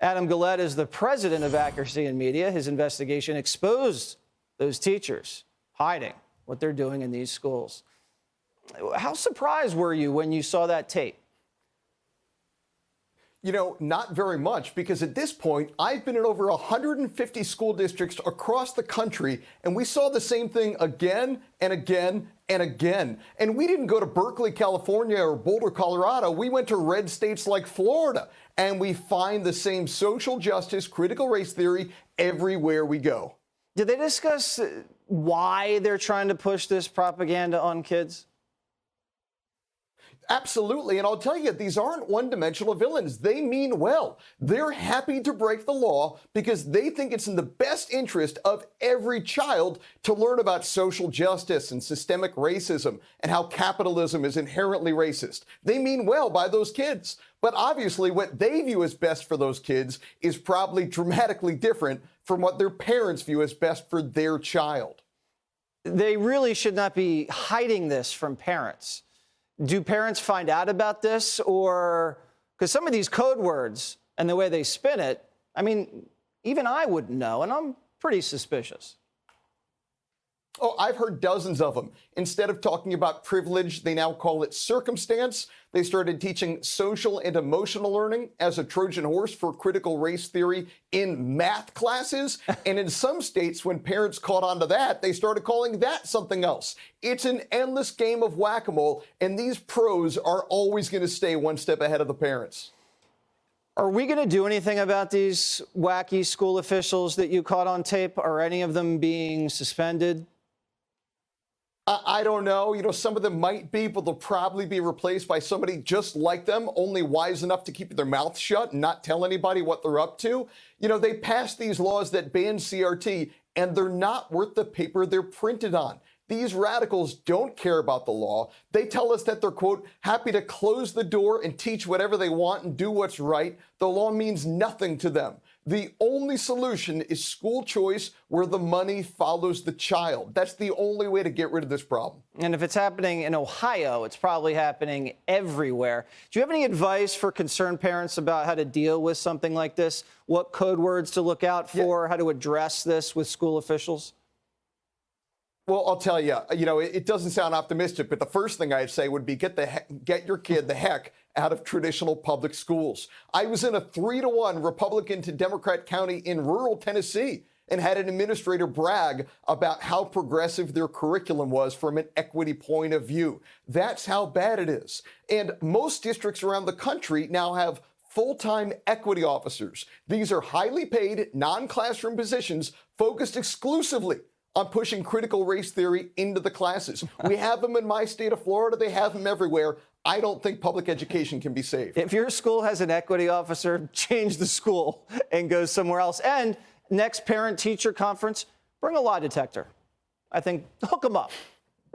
Adam Guillette is the president of Accuracy in Media. His investigation exposed those teachers hiding what they're doing in these schools. How surprised were you when you saw that tape? You know, not very much, because at this point, I've been in over 150 school districts across the country, and we saw the same thing again and again and again. And we didn't go to Berkeley, California, or Boulder, Colorado. We went to red states like Florida, and we find the same social justice, critical race theory everywhere we go. Did they discuss why they're trying to push this propaganda on kids? Absolutely. And I'll tell you, these aren't one-dimensional villains. They mean well. They're happy to break the law because they think it's in the best interest of every child to learn about social justice and systemic racism and how capitalism is inherently racist. They mean well by those kids. But obviously, what they view as best for those kids is probably dramatically different from what their parents view as best for their child. They really should not be hiding this from parents. Do parents find out about this, or because some of these code words and the way they spin it, I mean, even I wouldn't know, and I'm pretty suspicious. Oh, I've heard dozens of them. Instead of talking about privilege, they now call it circumstance. They started teaching social and emotional learning as a Trojan horse for critical race theory in math classes. And in some states, when parents caught on to that, they started calling that something else. It's an endless game of whack-a-mole, and these pros are always going to stay one step ahead of the parents. Are we going to do anything about these wacky school officials that you caught on tape? Are any of them being suspended? I don't know. You know, some of them might be, but they'll probably be replaced by somebody just like them, only wise enough to keep their mouth shut and not tell anybody what they're up to. You know, they passed these laws that ban CRT, and they're not worth the paper they're printed on. These radicals don't care about the law. They tell us that they're, quote, happy to close the door and teach whatever they want and do what's right. The law means nothing to them. The only solution is school choice where the money follows the child. That's the only way to get rid of this problem. And if it's happening in Ohio, it's probably happening everywhere. Do you have any advice for concerned parents about how to deal with something like this? What code words to look out for, how to address this with school officials? Well, I'll tell you, it doesn't sound optimistic, but the first thing I'd say would be get your kid the heck out of traditional public schools. I was in a 3-to-1 Republican to Democrat county in rural Tennessee and had an administrator brag about how progressive their curriculum was from an equity point of view. That's how bad it is. And most districts around the country now have full-time equity officers. These are highly paid, non-classroom positions focused exclusively on pushing critical race theory into the classes. We have them in my state of Florida. They have them everywhere. I don't think public education can be saved. If your school has an equity officer, change the school and go somewhere else. And next parent-teacher conference, bring a lie detector. I think hook them up.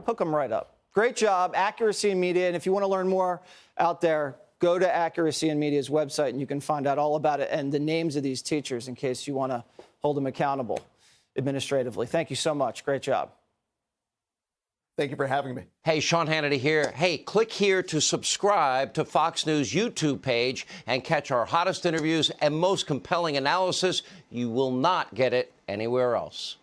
Hook them right up. Great job, Accuracy in Media. And if you want to learn more out there, go to Accuracy in Media's website, and you can find out all about it and the names of these teachers in case you want to hold them accountable administratively. Thank you so much. Great job. Thank you for having me. Hey, Sean Hannity here. Hey, click here to subscribe to Fox News YouTube page and catch our hottest interviews and most compelling analysis. You will not get it anywhere else.